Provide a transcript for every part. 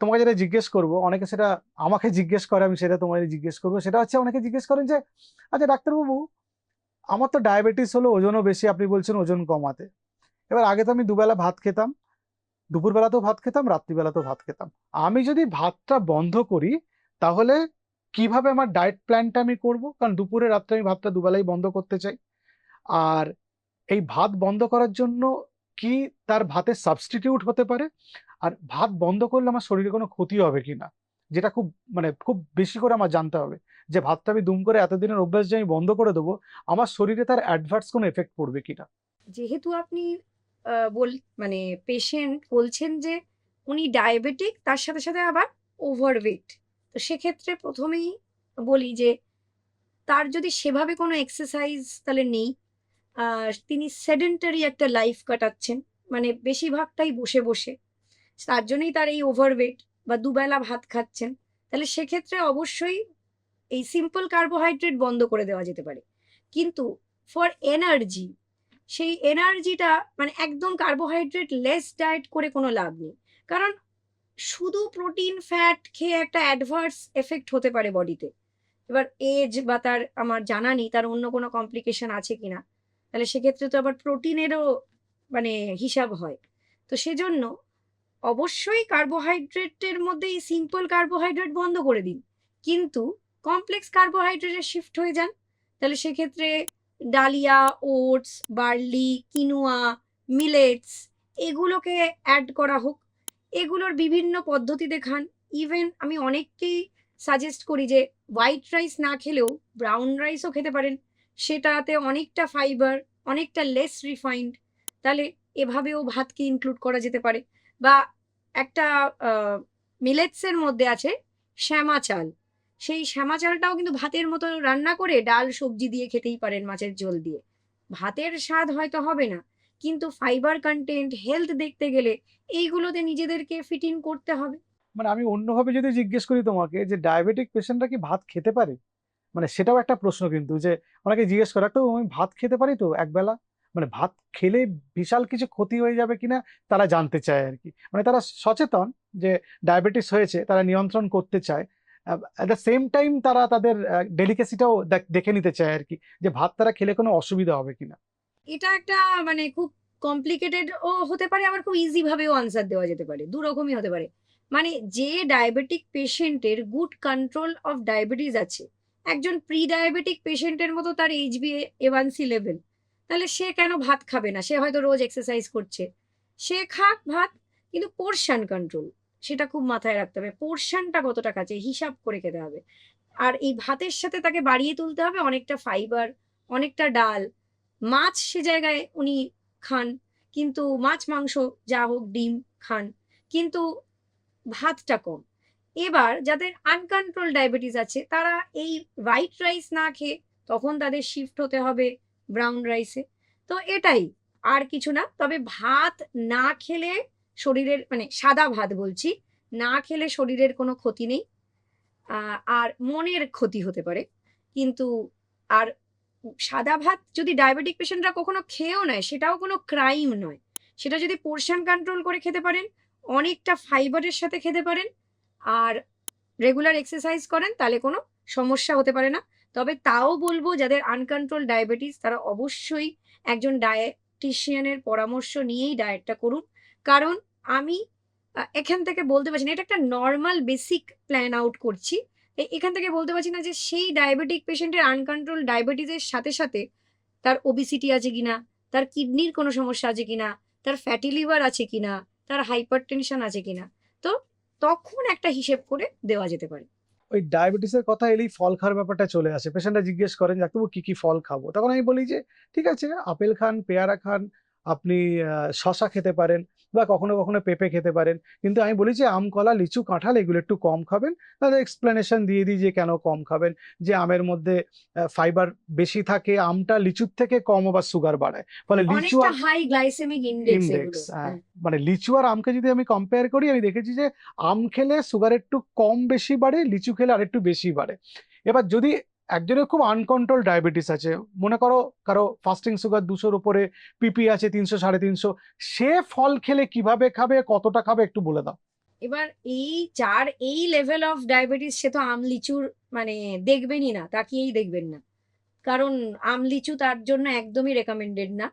তোমাকে যেটা জিজ্ঞেস করবো, অনেকে সেটা আমাকে জিজ্ঞেস করে, আমি সেটা তোমাকে জিজ্ঞেস করবো, সেটা হচ্ছে অনেকে জিজ্ঞেস করেন যে আচ্ছা ডাক্তারবাবু, আমার তো ডায়াবেটিস হলো, ওজনও বেশি, আপনি বলছেন ওজন কমাতে। এবার আগে তো আমি দুবেলা ভাত খেতাম, দুপুরবেলাতেও ভাত খেতাম, রাত্রিবেলাতেও ভাত খেতাম। আমি যদি ভাতটা বন্ধ করি, তাহলে কিভাবে আমার ডায়েট প্ল্যানটা আমি করব? কারণ দুপুরে রাত্রে আমি ভাতটা দুবেলাই বন্ধ করতে চাই। আর এই ভাত বন্ধ করার জন্য কি তার ভাতের সাবস্টিটিউট হতে পারে? আর ভাত বন্ধ করলে আমার শরীরে কোনো ক্ষতি হবে কিনা, যেটা খুব মানে খুব বেশি করে আমার জানতে হবে, যে ভাতটা আমি দুম করে এতদিনের অভ্যাস যে আমি বন্ধ করে দেবো, আমার শরীরে তার অ্যাডভার্স কোনো এফেক্ট পড়বে কিনা। যেহেতু আপনি বল মানে পেশেন্ট বলছেন যে উনি ডায়াবেটিক, তার সাথে সাথে আবার ওভারওয়েট, তো সেক্ষেত্রে প্রথমেই বলি যে তার যদি সেভাবে কোনো এক্সারসাইজ তাহলে নেই, তিনি সেডেন্টারি একটা লাইফ কাটাচ্ছেন, মানে বেশিরভাগটাই বসে বসে, তার জন্যই তার এই ওভারওয়েট, বা দুবেলা ভাত খাচ্ছেন, তাহলে সেক্ষেত্রে অবশ্যই এই সিম্পল কার্বোহাইড্রেট বন্ধ করে দেওয়া যেতে পারে। কিন্তু ফর এনার্জি, সেই এনার্জিটা মানে একদম কার্বোহাইড্রেট লেস ডায়েট করে কোনো লাভ নেই। কারণ শুধু প্রোটিন ফ্যাট খেয়ে একটা অ্যাডভার্স এফেক্ট হতে পারে বডিতে। এবার এজ বা তার আমার জানা নেই তার অন্য কোনো কমপ্লিকেশন আছে কিনা, তাহলে সেক্ষেত্রে তো আবার প্রোটিনেরও মানে হিসাব হয়। তো সেজন্য অবশ্যই কার্বোহাইড্রেটের মধ্যে এই সিম্পল কার্বোহাইড্রেট বন্ধ করে দিন, কিন্তু কমপ্লেক্স কার্বোহাইড্রেটে শিফট হয়ে যান। তাহলে সেক্ষেত্রে ডালিয়া, ওটস, বার্লি, কিনুয়া, মিলেটস, এগুলোকে অ্যাড করা হোক। এগুলোর বিভিন্ন পদ্ধতিতে খান। ইভেন আমি অনেককেই সাজেস্ট করি যে হোয়াইট রাইস না খেলেও ব্রাউন রাইসও খেতে পারেন, সেটাতে অনেকটা ফাইবার, অনেকটা লেস রিফাইন্ড, তাহলে এভাবেও ভাতকে ইনক্লুড করা যেতে পারে। বা একটা মিলেটস এর মধ্যে আছে শ্যামা চাল, সেই শ্যামা চালটাও কিন্তু ভাতের মতো রান্না করে ডাল সবজি দিয়ে খেতেই পারেন, মাছের ঝোল দিয়ে। ভাতের স্বাদ হয়তো হবে না, কিন্তু ফাইবার কন্টেন্ট, হেলথ দেখতে গেলে এইগুলোতে নিজেদেরকে ফিট ইন করতে হবে। মানে আমি অন্যভাবে যদি জিজ্ঞেস করি তোমাকে, যে ডায়াবেটিক পেশেন্টরা কি ভাত খেতে পারে, মানে সেটাও একটা প্রশ্ন কিন্তু, যে অনেকে জিজ্ঞেস করে তো আমি ভাত খেতে পারি তো একবেলা, মানে ভাত খেলে বিশাল কিছু ক্ষতি হয়ে যাবে কিনা তারা জানতে চায় আর কি। মানে তারা সচেতন যে ডায়াবেটিস হয়েছে, তারা নিয়ন্ত্রণ করতে চায়। অ্যাট দ্য সেম টাইম তারা তাদের ডেলিকেসিটাও দেখে নিতে চায় আর কি, যে ভাত তারা খেলে কোনো অসুবিধা হবে কিনা। এটা একটা মানে খুব কমপ্লিকেটেড ও হতে পারে, আবার খুব ইজি ভাবেও আনসার দেওয়া যেতে পারে, দু রকমই হতে পারে। মানে যে ডায়াবেটিক পেশেন্টের গুড কন্ট্রোল অফ ডায়াবেটিস আছে, একজন প্রি ডায়াবেটিক পেশেন্টের মতো তার HbA1c লেভেল, তাহলে সে কেন ভাত খাবে না? সে হয়তো রোজ এক্সারসাইজ করছে, সে খাক ভাত, কিন্তু পোর্শন কন্ট্রোল, সেটা খুব মাথায় রাখতে হবে। পোর্শনটা কতটা খাচ্ছে হিসাব করে খেতে হবে। আর এই ভাতের সাথে তাকে বাড়িয়ে তুলতে হবে অনেকটা ফাইবার, অনেকটা ডাল, মাছ সে জায়গায় উনি খান, কিন্তু মাছ মাংস যা হোক, ডিম খান, কিন্তু ভাতটা কম। এবার যাদের আনকন্ট্রোল ডায়াবেটিস আছে, তারা এই হোয়াইট রাইস না খেয়ে তখন তাদের শিফট হতে হবে ব্রাউন রাইসে। তো এটাই, আর কিছু না। তবে ভাত না খেলে শরীরের, মানে সাদা ভাত বলছি, না খেলে শরীরের কোনো ক্ষতি নেই, আর মনের ক্ষতি হতে পারে। কিন্তু আর সাদা ভাত যদি ডায়াবেটিক পেশেন্টরা কখনো খেয়েও নেয়, সেটাও কোনো ক্রাইম নয়। সেটা যদি পোর্শন কন্ট্রোল করে খেতে পারেন, অনেকটা ফাইবারের সাথে খেতে পারেন, আর রেগুলার এক্সারসাইজ করেন, তাহলে কোনো সমস্যা হতে পারে না। তবে তাও বলবো যাদের আনকন্ট্রোল ডায়াবেটিস, তারা অবশ্যই একজন ডায়েটিশিয়ানের পরামর্শ নিয়েই ডায়েটটা করুন। কারণ আমি এখান থেকে বলতে পারছি না, এটা একটা নর্মাল বেসিক প্ল্যান আউট করছি, এখান থেকে বলতে পারছি না যে সেই ডায়াবেটিক পেশেন্টের আনকন্ট্রোল ডায়াবেটিসের সাথে সাথে তার ওবিসিটি আছে কিনা, তার কিডনির কোনো সমস্যা আছে কিনা, তার ফ্যাটি লিভার আছে কিনা, তার হাইপার টেনশন আছে কিনা। তো তখন একটা হিসেব করে দেওয়া যেতে পারে। ওই ডায়াবেটিসের কথা এলেই ফল খাওয়ার ব্যাপারটা চলে আসে। পেশেন্টরা জিজ্ঞেস করেন ডাক্তারবাবু কি কি ফল খাবো, তখন আমি বলি যে ঠিক আছে, আপেল খান, পেয়ারা খান, আপনি শশা খেতে পারেন, বা কখনো কখনো পেঁপে খেতে পারেন। কিন্তু আমি বলি যে আম, কলা, লিচু, কাঁঠাল এগুলো একটু কম খাবেন। তাদের এক্সপ্লেনেশন দিয়ে দিই যে কেন কম খাবেন, যে আমের মধ্যে ফাইবার বেশি থাকে, আমটা লিচুর থেকে কম আবার সুগার বাড়ায়, ফলে লিচু অনেকটা আর হাই গ্লাইসেমিক ইন্ডেক্স ইনডেক্স, এগুলো, হ্যাঁ। মানে লিচু আর আমকে যদি আমি কম্পেয়ার করি, আমি দেখেছি যে আম খেলে সুগার একটু কম বেশি বাড়ে, লিচু খেলে আর একটু বেশি বাড়ে। এবার যদি একজনের খুব আনকন্ট্রোল ডায়াবেটিস আছে, মনে করো কারো ফাস্টিং সুগার 200-র উপরে, পিপি আছে 300, 350, সে ফল খেলে কিভাবে খাবে, কতটা খাবে একটু বলে দাও। এবার যার এই লেভেল অফ ডায়াবেটিস সে তো আম লিচুর মানে দেখবেনই না, তাকিয়েই দেখবেন না, কারণ আম লিচু তার জন্য একদমই রেকমেন্ডেড না।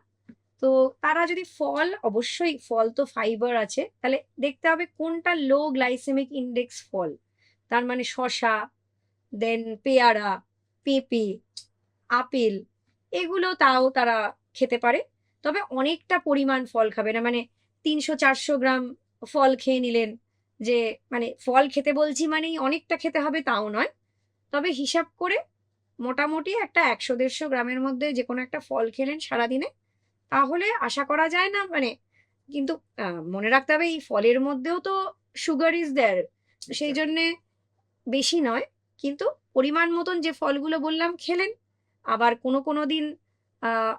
তো তারা যদি ফল, অবশ্যই ফল তো ফাইবার আছে, তাহলে দেখতে হবে কোনটা লো গ্লাইসেমিক ইন্ডেক্স ফল। তার মানে শসা, দেন পেয়ারা, পেঁপে, আপেল, এগুলো তাও তারা খেতে পারে। তবে অনেকটা পরিমাণ ফল খাবে না, মানে 300-400 গ্রাম ফল খেয়ে নিলেন, যে মানে ফল খেতে বলছি মানেই অনেকটা খেতে হবে তাও নয়। তবে হিসাব করে মোটামুটি একটা 100-150 গ্রামের মধ্যে যে কোনো একটা ফল খেলেন সারাদিনে, তাহলে আশা করা যায় না মানে, কিন্তু মনে রাখতে হবে এই ফলের মধ্যেও তো সুগার ইজ দেয়ার, সেই জন্যে বেশি নয়, কিন্তু পরিমাণ মতন যে ফলগুলো বললাম খেলেন। আবার কোনো কোনো দিন আহ,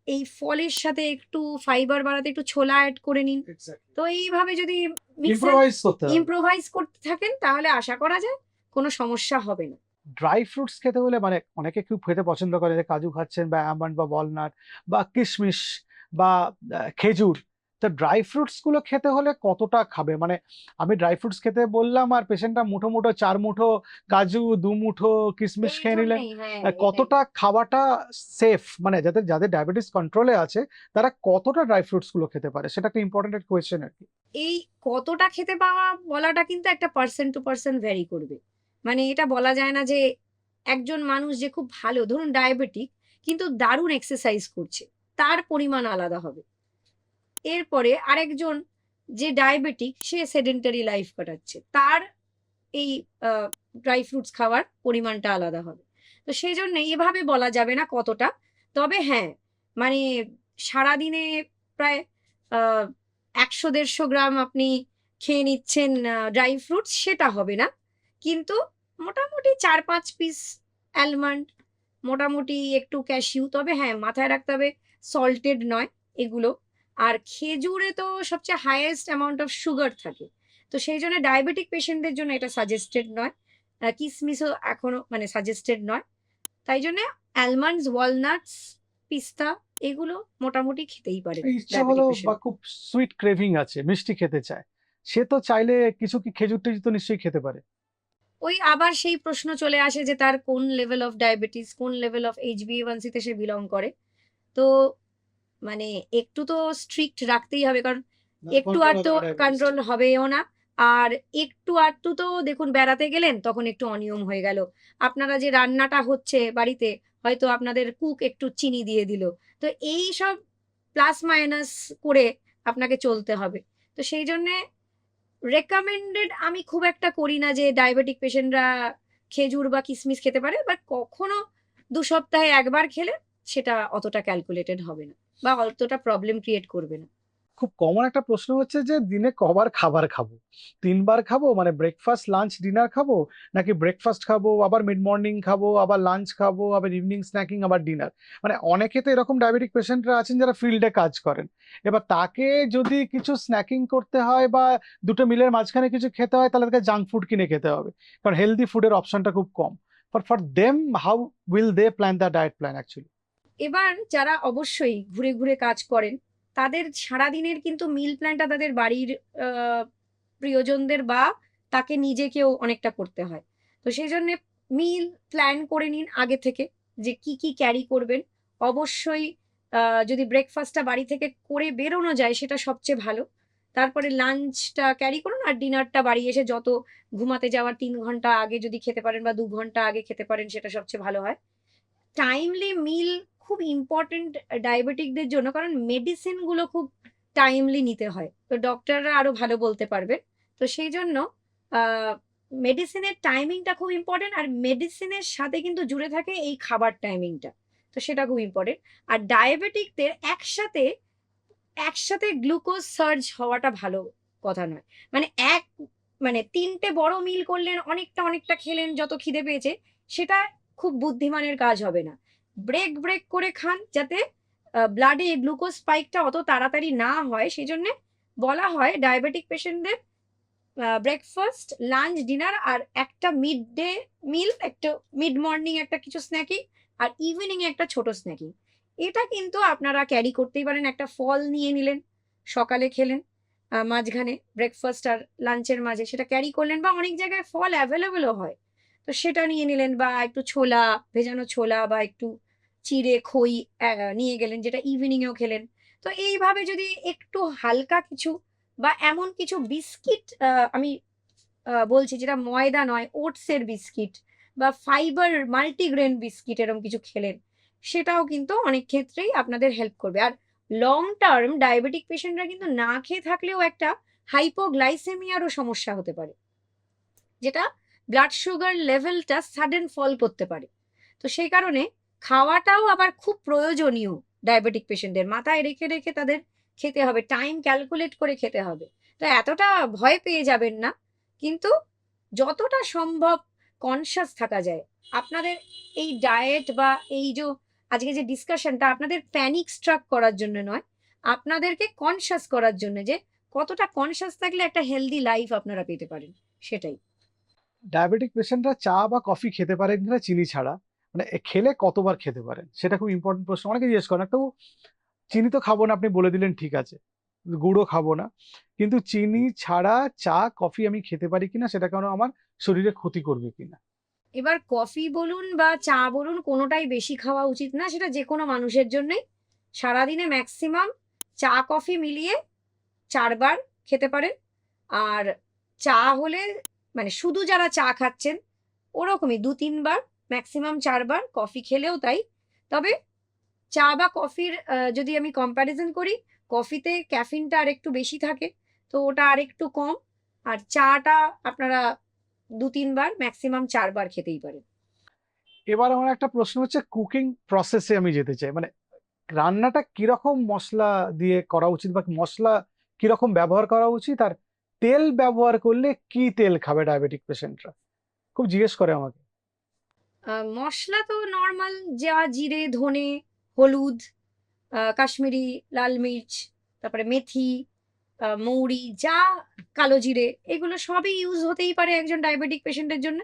এই ফলের সাথে একটু ফাইবার বাড়াতে একটু ছোলা অ্যাড করে নিন। তো এইভাবে যদি মিক্সার ইম্প্রোভাইজ করতে হবে। ইম্প্রোভাইজ করতে থাকেন তাহলে আশা করা যায় কোনো সমস্যা হবে না। ড্রাই ফ্রুটস খেতে হলে মানে অনেকে খুব খেতে পছন্দ করে, যে কাজু খাচ্ছেন বা আমন্ড বা ওয়ালনাট বা কিশমিশ বা খেজুর। তো ড্রাই ফ্রুটস গুলো খেতে হলে কতটা খাবে? মানে আমি ড্রাই ফ্রুটস খেতে বললাম আর পেশেন্টটা মুঠো মুঠো 4 মুঠো কাজু, 2 মুঠো কিশমিশ এই খেয়ে নিলেন। জন্যই, হ্যাঁ, এটাই। কতটা খাওয়াটা সেফ, মানে যাদের যাদের ডায়াবেটিস কন্ট্রোলে আছে তারা কতটা ড্রাই ফ্রুটস গুলো খেতে পারে, সেটা একটা ইম্পর্টেন্ট কোয়েশ্চেন আর কি। এই কতটা খেতে পাওয়া বলাটা কিন্তু একটা পার্সন টু পার্সন ভ্যারি করবে। মানে এটা বলা যায় না যে একজন মানুষ যে খুব ভালো, ধরুন ডায়াবেটিক কিন্তু দারুণ এক্সারসাইজ করছে, তার পরিমাণ আলাদা হবে। এরপরে আরেকজন যে ডায়াবেটিক, সে সেডেন্টারি লাইফ কাটাচ্ছে, তার এই ড্রাই ফ্রুটস খাওয়ার পরিমাণটা আলাদা হবে। তো সেই জন্য এভাবে বলা যাবে না কতটা। তবে হ্যাঁ, মানে সারাদিনে প্রায় 100-150 গ্রাম আপনি খেয়ে নিচ্ছেন ড্রাই ফ্রুটস, সেটা হবে না, কিন্তু মোটামুটি 4-5 পিস অ্যালমন্ড, মোটামুটি একটু ক্যাশিউ, তবে হ্যাঁ মাথায় রাখতে হবে সল্টেড নয় এগুলো। আর খেজুরে তো সবচেয়ে হাইয়েস্ট অ্যামাউন্ট অফ সুগার থাকে, তো সেই জন্য ডায়াবেটিক পেশেন্টদের জন্য এটা সাজেস্টেড নয়। কিসমিসও এখনো মানে সাজেস্টেড নয়। তাই জন্য অ্যালমন্ডস, ওয়ালনাটস, পিস্তা, এগুলো মোটামুটি খেতেই পারে ইচ্ছা হলো ডায়াবেটিক বা পেশেন্ট। খুব সুইট ক্রেভিং আছে, মিষ্টি খেতে চায়, সে তো চাইলে কিছু কি খেজুর টেজুর তো নিশ্চয়ই খেতে পারে। ওই আবার সেই প্রশ্ন চলে আসে যে তার কোন লেভেল অফ ডায়াবেটিস, কোন লেভেল অফ HbA1c তে সে বিলং করে। তো মানে একটু তো স্ট্রিক্ট রাখতেই হবে, কারণ একটু আধটু কন্ট্রোল হবেও না। আর একটু আধটু তো দেখুন, বেড়াতে গেলেন তখন একটু অনিয়ম হয়ে গেল, আপনারা যে রান্নাটা হচ্ছে বাড়িতে, হয়তো আপনাদের কুক একটু চিনি দিয়ে দিল, তো এই সব প্লাস মাইনাস করে আপনাকে চলতে হবে। তো সেই জন্যে রেকমেন্ডেড আমি খুব একটা করি না যে ডায়াবেটিক পেশেন্টরা খেজুর বা কিশমিশ খেতে পারে, বাট কখনো 2 সপ্তাহে একবার খেলে সেটা অতটা ক্যালকুলেটেড হবে না বা অতটা প্রবলেম ক্রিয়েট করবে না। খুব কমন একটা প্রশ্ন হচ্ছে যে দিনে কবার খাবার খাবো? 3 বার খাবো, মানে ব্রেকফাস্ট, লাঞ্চ, ডিনার খাবো, নাকি ব্রেকফাস্ট খাবো আবার মিড মর্নিং খাবো আবার লাঞ্চ খাবো আবার ইভিনিং স্ন্যাকিং আবার ডিনার? মানে অনেকে তো এরকম ডায়াবেটিক পেশেন্টরা আছেন যারা ফিল্ডে কাজ করেন, এবার তাকে যদি কিছু স্ন্যাকিং করতে হয় বা দুটো মিলের মাঝখানে কিছু খেতে হয়, তাহলে তাকে জাঙ্ক ফুড কিনে খেতে হবে, কারণ হেলদি ফুডের অপশনটা খুব কম। For them, how will they plan the diet plan actually? এবার যারা অবশ্যই ঘুরে ঘুরে কাজ করেন, তাদের সারাদিনের কিন্তু মিল প্ল্যানটা তাদের বাড়ির আহ, প্রিয়জনদের বা তাকে নিজেকেও অনেকটা করতে হয়। তো সেই জন্য মিল প্ল্যান করে নিন আগে থেকে, যে কি কি ক্যারি করবেন। অবশ্যই যদি ব্রেকফাস্টটা বাড়ি থেকে করে বেরোনো যায় সেটা সবচেয়ে ভালো। তারপরে লাঞ্চটা ক্যারি করুন, আর ডিনারটা বাড়ি এসে যত ঘুমাতে যাওয়ার 3 ঘন্টা আগে যদি খেতে পারেন বা 2 ঘন্টা আগে খেতে পারেন সেটা সবচেয়ে ভালো হয়। টাইমলি মিল খুব ইম্পর্টেন্ট ডায়াবেটিকদের জন্য, কারণ মেডিসিন গুলো খুব টাইমলি নিতে হয়, তো ডক্টররা আরো ভালো বলতে পারবেন। তো সেই জন্য মেডিসিনের টাইমিংটা খুব ইম্পর্টেন্ট, আর মেডিসিনের সাথে কিন্তু জুড়ে থাকে এই খাবার টাইমিংটা, তো সেটা খুব ইম্পর্টেন্ট। আর ডায়াবেটিকদের একসাথে একসাথে গ্লুকোজ সার্জ হওয়াটা ভালো কথা নয়। মানে এক মানে 3টে বড় মিল করলেন, অনেকটা অনেকটা খেলেন যত খিদে পেয়েছে, সেটা খুব বুদ্ধিমানের কাজ হবে না। ব্রেক ব্রেক করে খান, যাতে ব্লাডে গ্লুকোজ স্পাইকটা অত তাড়াতাড়ি না হয়। সেই জন্য বলা হয় ডায়াবেটিক পেশেন্টদের ব্রেকফাস্ট, লাঞ্চ, ডিনার আর একটা মিড ডে মিল, একটা মিড মর্নিং একটা কিছু স্ন্যাকিং, আর ইভিনিং একটা ছোট স্ন্যাকিং। এটা কিন্তু আপনারা ক্যারি করতেই পারেন। একটা ফল নিয়ে নিলেন, সকালে খেলেন, মাঝখানে ব্রেকফাস্ট আর লাঞ্চের মাঝে সেটা ক্যারি করলেন, বা অনেক জায়গায় ফল অ্যাভেলেবেলও হয়, তো সেটা নিয়ে নিলেন, বা একটু ছোলা, ভেজানো ছোলা বা একটু চিড়ে খই নিয়ে গেলেন, যেটা ইভিনিংয়েও খেলেন। তো এইভাবে যদি একটু হালকা কিছু বা এমন কিছু বিস্কিট, আমি বলছি যেটা ময়দা নয়, ওটসের বিস্কিট বা ফাইবার মাল্টিগ্রেন বিস্কিট, এরকম কিছু খেলেন, সেটাও কিন্তু অনেক ক্ষেত্রেই আপনাদের হেল্প করবে। আর লং টার্ম ডায়াবেটিক পেশেন্টরা কিন্তু না খেয়ে থাকলেও একটা হাইপোগ্লাইসেমিয়ারও সমস্যা হতে পারে, যেটা ব্লাড সুগার লেভেলটা সাডেন ফল করতে পারে। তো সেই কারণে খাওয়াটাও আবার খুব প্রয়োজনীয় ডায়াবেটিক পেশেন্টদের, মাথায় রেখে রেখে তাদের খেতে হবে, টাইম ক্যালকুলেট করে খেতে হবে। তো এতটা ভয় পেয়ে যাবেন না, কিন্তু যতটা সম্ভব কনসাস থাকা যায়। আপনাদের এই ডায়েট বা এই যে আজকে যে ডিসকাশনটা, আপনাদের প্যানিক স্ট্রাক করার জন্য নয়, আপনাদেরকে কনসাস করার জন্য, যে কতটা কনসাস থাকলে একটা হেলদি লাইফ আপনারা পেতে পারেন, সেটাই। ডায়াবেটিক পেশেন্টরা চা বা কফি খেতে পারেন কিনা চিনি ছাড়া, মানে খেলে কতবার খেতে পারেন, সেটা খুব ইম্পর্টেন্ট প্রশ্ন। অনেকে জিজ্ঞেস করেন, তো চিনি তো খাবো না, আপনি বলে দিলেন ঠিক আছে, গুড়ও খাবো না, কিন্তু চিনি ছাড়া চা কফি আমি খেতে পারি কিনা, সেটা কারণ আমার শরীরে ক্ষতি করবে কিনা। এবার কফি বলুন বা চা বলুন, কোনোটাই বেশি খাওয়া উচিত না, সেটা যে কোনো মানুষের জন্যই। সারাদিনে ম্যাক্সিমাম চা কফি মিলিয়ে 4 বার খেতে পারেন। আর চা হলে, মানে শুধু যারা চা খাচ্ছেন ওরকমই 2-3 বার, ম্যাক্সিমাম 4 বার। কফি খেলেও তাই। তবে চা বা কফির যদি আমি কম্প্যারিজন করি, কফিতে ক্যাফিনটা আর একটু বেশি থাকে, তো ওটা আর একটু কম। আর চাটা আপনারা 2-3 বার, ম্যাক্সিমাম 4 বার খেতেই পারেন। এবার আমার একটা প্রশ্ন হচ্ছে, কুকিং প্রসেসে আমি যেতে চাই, মানে রান্নাটা কিরকম মশলা দিয়ে করা উচিত, বা মশলা কিরকম ব্যবহার করা উচিত, আর তেল ব্যবহার করলে কি তেল খাবে ডায়াবেটিক পেশেন্টরা, খুব জিজ্ঞেস করে আমাকে। মশলা তো নর্মাল, যা জিরে, ধনে, হলুদ, কাশ্মীরি লাল মির্চ, তারপরে মেথি, মৌরি, যা কালো জিরে, এগুলো সবই ইউজ হতেই পারে একজন ডায়াবেটিক পেশেন্টের জন্য।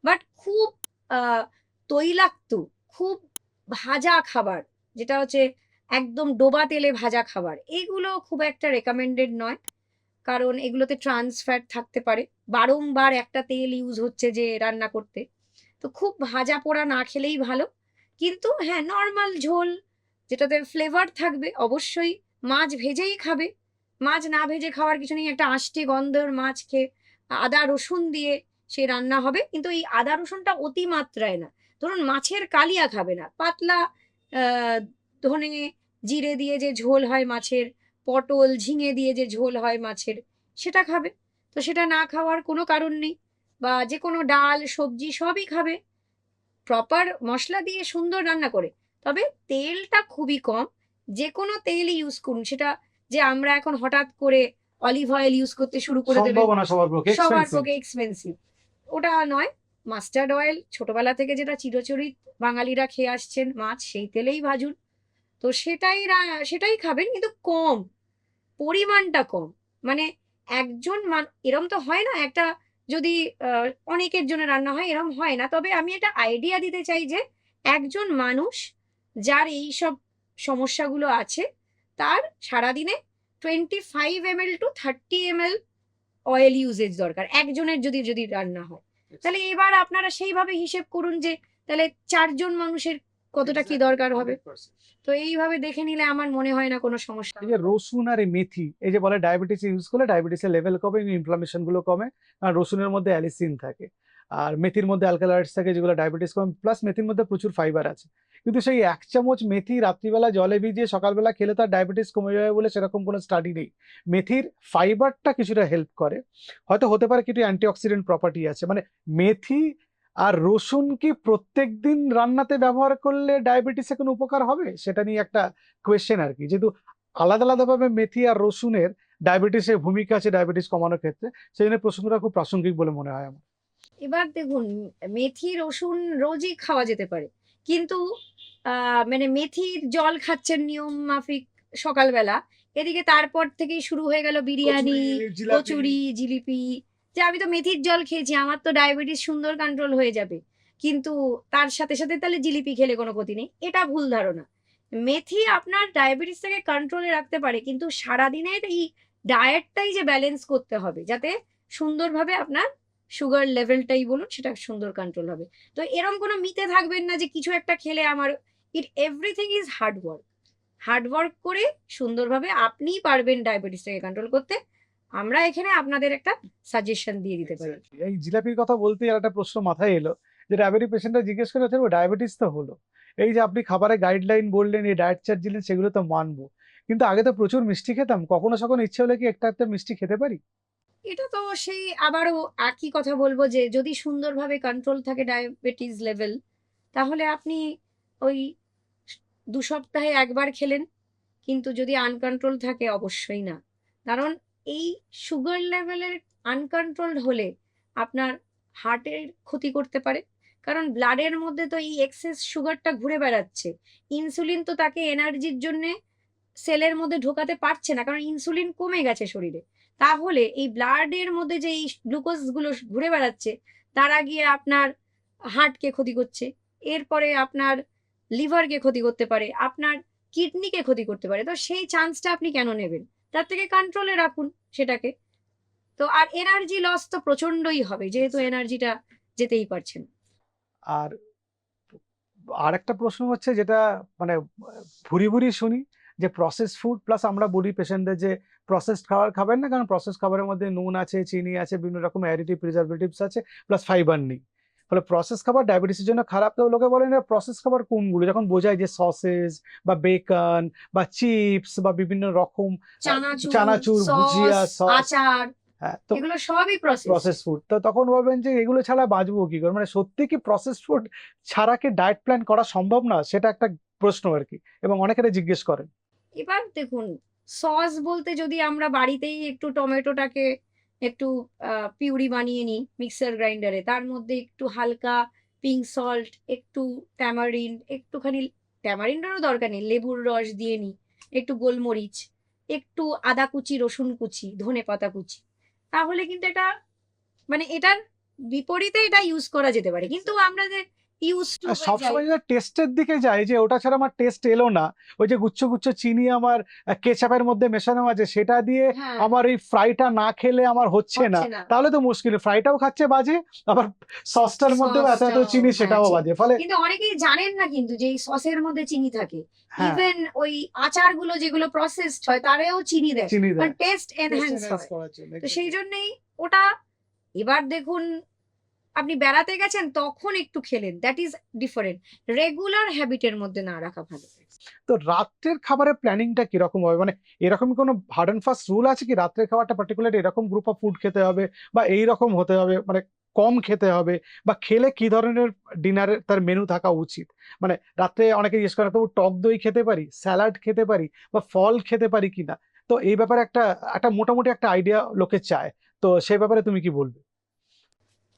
বাট খুব আহ, তৈলাক্ত, খুব ভাজা খাবার, যেটা হচ্ছে একদম ডোবা তেলে ভাজা খাবার, এগুলো খুব একটা রেকমেন্ডেড নয়। কারণ এগুলোতে ট্রান্স ফ্যাট থাকতে পারে, বারংবার একটা তেল ইউজ হচ্ছে যে রান্না করতে। তো খুব ভাজা পোড়া না খেলেই ভালো। কিন্তু হ্যাঁ, নর্মাল ঝোল যেটাতে ফ্লেভার থাকবে, অবশ্যই মাছ ভেজেই খাবে। মাছ না ভেজে খাওয়ার কিছু নেই, একটা আষ্টে গন্ধর মাছ খেয়ে আদা রসুন দিয়ে সে রান্না হবে, কিন্তু এই আদা রসুনটা অতি মাত্রায় না। ধরুন মাছের কালিয়া খাবে না, পাতলা আহ ধনে জিরে দিয়ে যে ঝোল হয় মাছের, পটল ঝিঙে দিয়ে যে ঝোল হয় মাছের, সেটা খাবে। তো সেটা না খাওয়ার কোনো কারণ নেই। বা যে কোনো ডাল সবজি সবই খাবে, প্রপার মশলা দিয়ে সুন্দর রান্না করে। তবে তেলটা খুবই কম, যে কোনো তেল ইউজ করুন, সেটা যে আমরা এখন হঠাৎ করে অলিভ অয়েল ইউজ করতে শুরু করে দেবেন, সম্ভাবনা সবার পক্ষে সবার এক্সপেন্সিভ। পক্ষে এক্সপেন্সিভ, ওটা নয়। মাস্টার্ড অয়েল ছোটবেলা থেকে যেটা চিরচরিত বাঙালিরা খেয়ে আসছেন, মাছ সেই তেলেই ভাজুন। তো সেটাই সেটাই খাবেন, কিন্তু কম, পরিমাণটা কম। মানে একজন এরম তো হয় না, একটা যদি অনেকের জন্য রান্না হয়, এরম হয় না। তবে আমি একটা আইডিয়া দিতে চাই যে একজন মানুষ যার এই সব সমস্যাগুলো আছে, তার সারাদিনে 25 ml to 30 ml oil uses দরকার, একজনের যদি যদি রান্না হয়। তাহলে এবার আপনারা সেইভাবে হিসেব করুন যে তাহলে 4 জন মানুষের কতটা কি দরকার হবে। তো এইভাবে দেখে নিলে আমার মনে হয় না কোনো সমস্যা এই যে হবে। রসুন আর এই মেথি, এই যে বলে ডায়াবেটিস ইউজ করলে ডায়াবেটিসের লেভেল কমে, ইনফ্লামেশন গুলো কমে, আর রসুনের মধ্যে অ্যালিসিন থাকে, আর মেথির মধ্যে অ্যালকালয়েডস থাকে যেগুলো ডায়াবেটিস কমে, প্লাস মেথির মধ্যে প্রচুর ফাইবার আছে। কিন্তু সেই 1 চামচ মেথি রাত্রিবেলা জলে ভিজিয়ে সকালবেলা খেলে তার ডায়াবেটিস কমে যাবে বলে সেরকম কোনো স্টাডি নেই। মেথির ফাইবারটা কিছুটা হেল্প করে, হয়তো হতে পারে কিছু অ্যান্টিঅক্সিডেন্ট প্রপার্টি আছে। মানে মেথি আর রসুন কি প্রত্যেক দিন রান্নাতে ব্যবহার করলে ডায়াবেটিসে কোনো উপকার হবে, সেটা নিয়ে একটা কোয়েশ্চেন আর কি। যেহেতু আলাদা আলাদাভাবে মেথি আর রসুনের ডায়াবেটিসের ভূমিকা আছে ডায়াবেটিস কমানোর ক্ষেত্রে, সেই জন্য প্রশ্নটা খুব প্রাসঙ্গিক বলে মনে হয় আমার। এবার দেখুন, মেথি রসুন রোজই খাওয়া যেতে পারে, কিন্তু মানে মেথির জল খাচ্ছেন নিয়ম মাফিক সকালবেলা, এদিকে তারপর থেকেই শুরু হয়ে গেল বিরিয়ানি, কচুরি, জিলিপি, যে আমি তো মেথির জল খেয়েছি, আমার তো ডায়াবেটিস সুন্দর কন্ট্রোল হয়ে যাবে, কিন্তু তার সাথে সাথে তাহলে জিলিপি খেলে কোনো ক্ষতি নেই, এটা ভুল ধারণা। মেথি আপনার ডায়াবেটিস থেকে কন্ট্রোলে রাখতে পারে, কিন্তু সারাদিনের এই ডায়েটটাই যে ব্যালেন্স করতে হবে যাতে সুন্দরভাবে আপনার সুগার লেভেলটাই বলুন সেটা সুন্দর কন্ট্রোল হবে। তো এরকম কোনো মিতে থাকবেন না যে কিছু একটা খেলে আমার, everything is hard work. Hard work করে সুন্দরভাবে আপনিই পারবেন ডায়াবেটিসটাকে কন্ট্রোল করতে। আমরা এখানে আপনাদের একটা সাজেশন দিয়ে দিতে পারি। Exactly. এই জিলাপির কথা বলতেই আর একটা প্রশ্ন মাথায় এলো, যে ডায়াবেটিক পেশেন্টরা জিজ্ঞেস করে হচ্ছে ডায়াবেটিস তো হলো, এই যে আপনি খাবারে গাইডলাইন বললেন, এই ডায়েট চার্ট দিলেন, সেগুলো তো মানবো, কিন্তু আগে তো প্রচুর মিষ্টি খেতাম, কখনো সখন ইচ্ছে হলে কি একটা মিষ্টি খেতে পারি? এটা তো সেই আবারও একই কথা বলবো যে যদি সুন্দরভাবে কন্ট্রোল থাকে ডায়াবেটিস লেভেল, তাহলে আপনি ওই 2 সপ্তাহে একবার খেলেন। কিন্তু যদি আনকন্ট্রোল থাকে অবশ্যই না। কারণ এই সুগার লেভেলের আনকন্ট্রোলড হলে আপনার হার্টের ক্ষতি করতে পারে। কারণ ব্লাডের মধ্যে তো এই এক্সেস সুগারটা ঘুরে বেড়াচ্ছে। ইনসুলিন তো তাকে এনার্জির জন্যে সেলের মধ্যে ঢোকাতে পারছে না, কারণ ইনসুলিন কমে গেছে শরীরে। তাহলে এই ব্লাডের মধ্যে যে এই গ্লুকোজ গুলো ঘুরে বেড়াচ্ছে, তারা গিয়ে আপনার হার্টকে ক্ষতি করছে। এরপরে আপনার লিভারকে ক্ষতি করতে পারে, আপনার কিডনিকে ক্ষতি করতে পারে। তো সেই চান্সটা আপনি কেন নেবেন? তার থেকে কন্ট্রোলে রাখুন সেটাকে। তো আর এনার্জি লস তো প্রচন্ডই হবে, যেহেতু এনার্জিটা যেতেই পারছেন। আর আর একটা প্রশ্ন হচ্ছে, যেটা মানে ভুরি ভুরি শুনি, যে প্রসেস ফুড প্লাস আমরা বলি পেশেন্টদের যে প্রসেসড খাবার খাবেন না, কারণ প্রসেস খাবারের মধ্যে নুন আছে, চিনি আছে, বিভিন্ন রকম অ্যাডিটিভ প্রিজারভেটিভস আছে, প্লাস ফাইবার নেই। ফলে প্রসেস খাবার ডায়াবেটিসের জন্য খারাপ। তো লোকে বলেন প্রসেস খাবার কোনগুলো, যখন বোঝায় যে সসেস বা বেকন বা চিপস বা বিভিন্ন রকম চানাচুর, ভুজিয়া, সস, সস, আচার, হ্যাঁ, তো এগুলো সবই প্রসেস। প্রসেস ফুড, তো তখন বলবেন যে এগুলো ছাড়া বাঁচবো কি করে, মানে সত্যি কি প্রসেস ফুড ছাড়া কি ডায়েট প্ল্যান করা সম্ভব না, সেটা একটা প্রশ্ন আর কি, এবং অনেকেরা জিজ্ঞেস করেন। এবার দেখুন, সস বলতে যদি আমরা বাড়িতেই একটু টমেটোটাকে একটু পিউরি বানিয়ে নিই মিক্সার গ্রাইন্ডারে, তার মধ্যে একটু হালকা পিঙ্ক সল্ট, একটু ট্যামারিন্ড, একটুখানি ট্যামারিন্ডেরও দরকার নেই, লেবুর রস দিয়ে নিই, একটু গোলমরিচ, একটু আদা কুচি, রসুন কুচি, ধনেপাতা কুচি, তাহলে কিন্তু এটা মানে এটার বিপরীতে এটা ইউজ করা যেতে পারে। কিন্তু আমরা যে ইউজ টু হয়ে যাই, সবসময় যদি টেস্টের দিকে যাই, যে ওটা ছাড়া আমার টেস্ট এলো না, ওই যে গুচ্ছ গুচ্ছ চিনি আমার কেচাপের মধ্যে মেশানো আছে, সেটা দিয়ে হ্যাঁ, আমার এই ফ্রাইটা না খেলে আমার হচ্ছে না, হচ্ছে না। তাহলে তো মুশকিল, ফ্রাইটাও খাচ্ছে বাজে, আবার সসটার মধ্যে এত এত সসটাও, চিনি, হ্যাঁ, সেটাও বাজে, ফলে কিন্তু অনেকেই জানেন না কিন্তু যে এই সসের মধ্যে চিনি থাকে। হ্যাঁ, ইভেন ওই আচারগুলো যেগুলো প্রসেসড হয় তারেও চিনি দেয়, চিনি কারণ দেয় টেস্ট এনহ্যান্স enhance হয়। করার জন্য, তো সেই জন্যই ওটা, এবার দেখুন আপনি বেড়াতে গেছেন তখন একটু খেলেন, দ্যাট ইজ ডিফারেন্ট। রেগুলার হ্যাবিটের মধ্যে না রাখা ভালো। তো রাত্রের খাবারের প্ল্যানিংটা কিরকম হবে, মানে এরকম কোনো হার্ড অ্যান্ড ফাস্ট রুল আছে কি, রাত্রের খাবারটা পার্টিকুলার এরকম গ্রুপ অফ ফুড খেতে হবে, বা এই রকম হতে হবে, মানে কম খেতে হবে, বা খেলে কি ধরনের ডিনারের তার মেনু থাকা উচিত? মানে রাত্রে অনেকে জিজ্ঞেস করে, তবু টক দই খেতে পারি, স্যালাড খেতে পারি, বা ফল খেতে পারি কিনা? তো এই ব্যাপারে একটা একটা মোটামুটি একটা আইডিয়া লোকে চায়, তো সেই ব্যাপারে তুমি কি বলবে?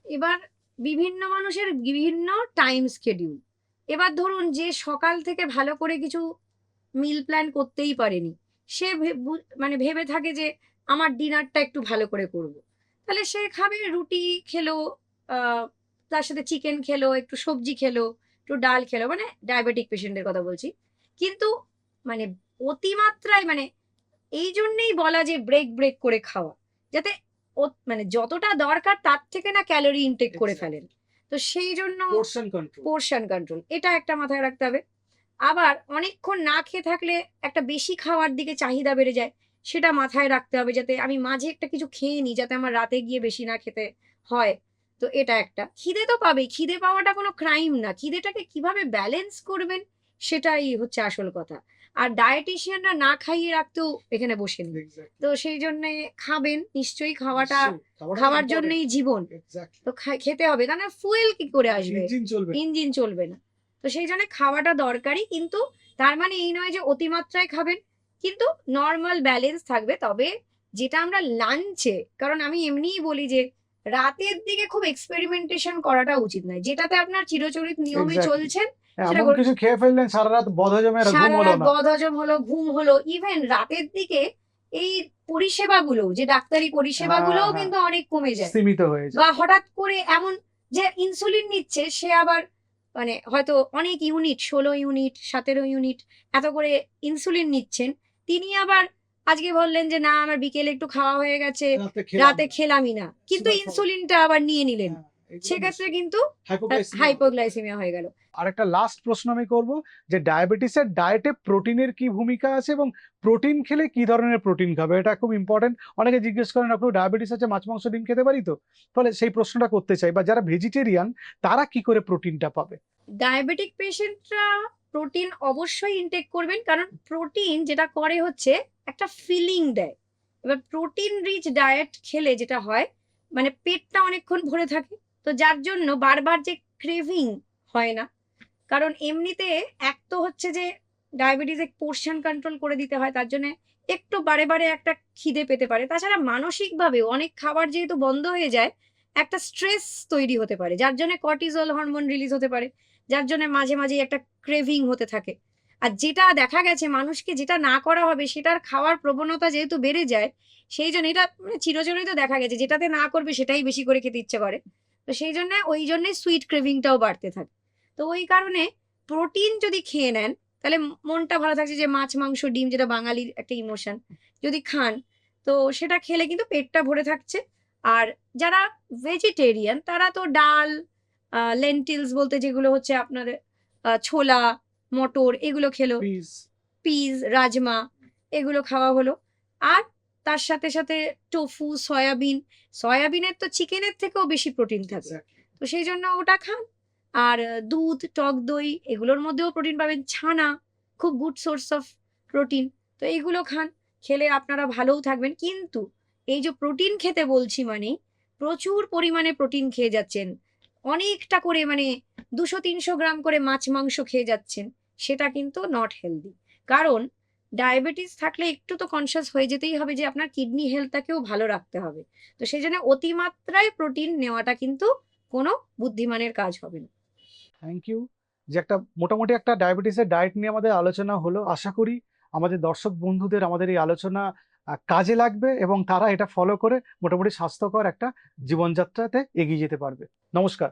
এবার বিভিন্ন মানুষের বিভিন্ন টাইম স্কেডিউল। এবার ধরুন যে সকাল থেকে ভালো করে কিছু মিল প্ল্যান করতেই পারেনি, সে মানে ভেবে থাকে যে আমার ডিনারটা একটু ভালো করে করব, তাহলে সে খাবে রুটি খেলো, আহ, তার সাথে চিকেন খেলো, একটু সবজি খেলো, একটু ডাল খেলো, মানে ডায়াবেটিক পেশেন্টের কথা বলছি। কিন্তু মানে অতিমাত্রায় মানে এই জন্যেই বলা যে ব্রেক ব্রেক করে খাওয়া, যাতে মানে যতটা দরকার তার থেকে না ক্যালোরি ইনটেক করে ফেলেন। তো সেই জন্য পোর্শন কন্ট্রোল এটা একটা মাথায় রাখতে হবে। আবার অনেকক্ষণ না খেয়ে থাকলে একটা বেশি খাওয়ার দিকে চাহিদা বেড়ে যায়, সেটা মাথায় রাখতে হবে যাতে আমি মাঝে একটা কিছু খেয়ে নিই, যাতে আমার রাতে গিয়ে বেশি না খেতে হয়। তো এটা একটা, খিদে তো পাবেই, খিদে পাওয়াটা কোনো ক্রাইম না, খিদেটাকে কিভাবে ব্যালেন্স করবেন সেটাই হচ্ছে আসল কথা। আর ডায়েটিশিয়ানরা না খাইয়ে রাখতেও এখানে বসে নেই। তো সেই জন্য খাবেন নিশ্চয়ই, খাওয়াটা খাওয়ার জন্যই জীবন। তো খেতে হবে, তা না ফুয়েল কি করে আসবে, ইঞ্জিন চলবে না। তো সেই জন্য খাওয়াটা দরকারি, কিন্তু তার মানে এই নয় যে অতিমাত্রায় খাবেন, কিন্তু নর্মাল ব্যালেন্স থাকবে। তবে যেটা আমরা লাঞ্চে, কারণ আমি এমনিই বলি যে রাতের দিকে খুব এক্সপেরিমেন্টেশন করাটা উচিত নয়, যেটাতে আপনার চিরচরিত নিয়মে Exactly. চলছেন সেটা এমন কিছু খেয়ে ফেললেন সারা রাত বদহজমে, আর ঘুম সারা হলো রাত না। বদহজম হলো, ঘুম হলো। ইভেন রাতের দিকে এই পরিষেবাগুলো, যে ডাক্তারি পরিষেবাগুলোও কিন্তু অনেক কমে যায়, সীমিত হয়ে যায়। বা হঠাৎ করে এমন যে ইনসুলিন নিচ্ছে সে আবার মানে হয়তো অনেক ইউনিট, 16 ইউনিট, 17 ইউনিট এত করে ইনসুলিন নিচ্ছেন, তিনি আবার আজকে বললেন যে না আমার বিকেলে একটু খাওয়া হয়ে গেছে, রাতে রাতে খেলামই না, কিন্তু Sugar fall. ইনসুলিনটা আবার নিয়ে নিলেন, সেক্ষেত্রে কিন্তু হাইপোগ্লাইসেমিয়া হয়ে গেল। আরেকটা লাস্ট প্রশ্ন আমি করব যে ডায়াবেটিসের ডায়েটে প্রোটিনের কি ভূমিকা আছে এবং প্রোটিন খেলে কি ধরনের প্রোটিন খাবে, এটা খুব ইম্পর্টেন্ট। অনেকে জিজ্ঞেস করেন আপনি ডায়াবেটিস আছে মাছ মাংস ডিম খেতে পারি তো, তাহলে সেই প্রশ্নটা করতে চাই, বা যারা ভেজিটেরিয়ান তারা কি করে প্রোটিনটা পাবে? ডায়াবেটিক পেশেন্টরা প্রোটিন অবশ্যই ইনটেক করবেন, কারণ প্রোটিন যেটা করে হচ্ছে একটা ফিলিং দেয়। এবার প্রোটিন রিচ ডায়েট খেলে যেটা হয় মানে পেটটা অনেকক্ষণ ভরে থাকে, তো যার জন্য বারবার যে ক্রেভিং হয় না। কারণ এমনিতে এক তো হচ্ছে যে ডায়াবেটিসে পোর্শন কন্ট্রোল করে দিতে হয়, তার জন্য একটু বারে বারে একটা খিদে পেতে পারে। তাছাড়া মানসিকভাবেও অনেক খাবার যেহেতু বন্ধ হয়ে যায়, একটা স্ট্রেস তৈরি হতে পারে, যার জন্য কর্টিজল হরমোন রিলিজ হতে পারে, যার জন্য মাঝে মাঝে একটা ক্রেভিং হতে থাকে। আর যেটা দেখা গেছে মানুষকে যেটা না করা হবে সেটার খাওয়ার প্রবণতা যেহেতু বেড়ে যায়, সেই জন্য এটা মানে চিরচরিত দেখা গেছে যেটাতে না করবে সেটাই বেশি করে খেতে ইচ্ছে করে। তো সেই জন্য ওই জন্যই সুইট ক্রেভিংটাও বাড়তে থাকে। তো ওই কারণে প্রোটিন যদি খেয়ে নেন তাহলে মনটা ভালো থাকছে, যে মাছ মাংস ডিম যেটা বাঙালির একটা ইমোশন, যদি খান তো সেটা খেলে কিন্তু পেটটা ভরে থাকছে। আর যারা ভেজিটেরিয়ান তারা তো ডাল, লেন্টিলস বলতে যেগুলো হচ্ছে আপনাদের ছোলা, মটর, এগুলো খেলো, প্লিজ। পিস, রাজমা, এগুলো খাওয়া হলো। আর তার সাথে সাথে টোফু, সয়াবিন, সয়াবিনের তো চিকেনের থেকেও বেশি প্রোটিন থাকে, তো সেই জন্য ওটা খান। আর দুধ, টক দই, এগুলোর মধ্যেও প্রোটিন পাবেন। ছানা খুব গুড সোর্স অফ প্রোটিন, তো এইগুলো খান। খেলে আপনারা ভালোও থাকবেন। কিন্তু এই যে প্রোটিন খেতে বলছি মানে প্রচুর পরিমাণে প্রোটিন খেয়ে যাচ্ছেন, অনেকটা করে মানে 200-300 গ্রাম করে মাছ মাংস খেয়ে যাচ্ছেন, সেটা কিন্তু নট হেলদি। কারণ ডায়াবেটিস থাকলে একটু তো কনসিয়াস হয়ে যেতেই হবে যে আপনার কিডনি হেলথটাকেও ভালো রাখতে হবে। তো সেই জন্য অতিমাত্রায় প্রোটিন নেওয়াটা কিন্তু কোনো বুদ্ধিমানের কাজ হবে না। Thank you. যে একটা মোটামুটি একটা ডায়াবেটিসের ডায়েট নিয়ে আমাদের আলোচনা হলো, আশা করি আমাদের দর্শক বন্ধুদের আমাদের এই আলোচনা কাজে লাগবে এবং তারা এটা ফলো করে মোটামুটি স্বাস্থ্যকর একটা জীবনযাত্রাতে এগিয়ে যেতে পারবে। নমস্কার।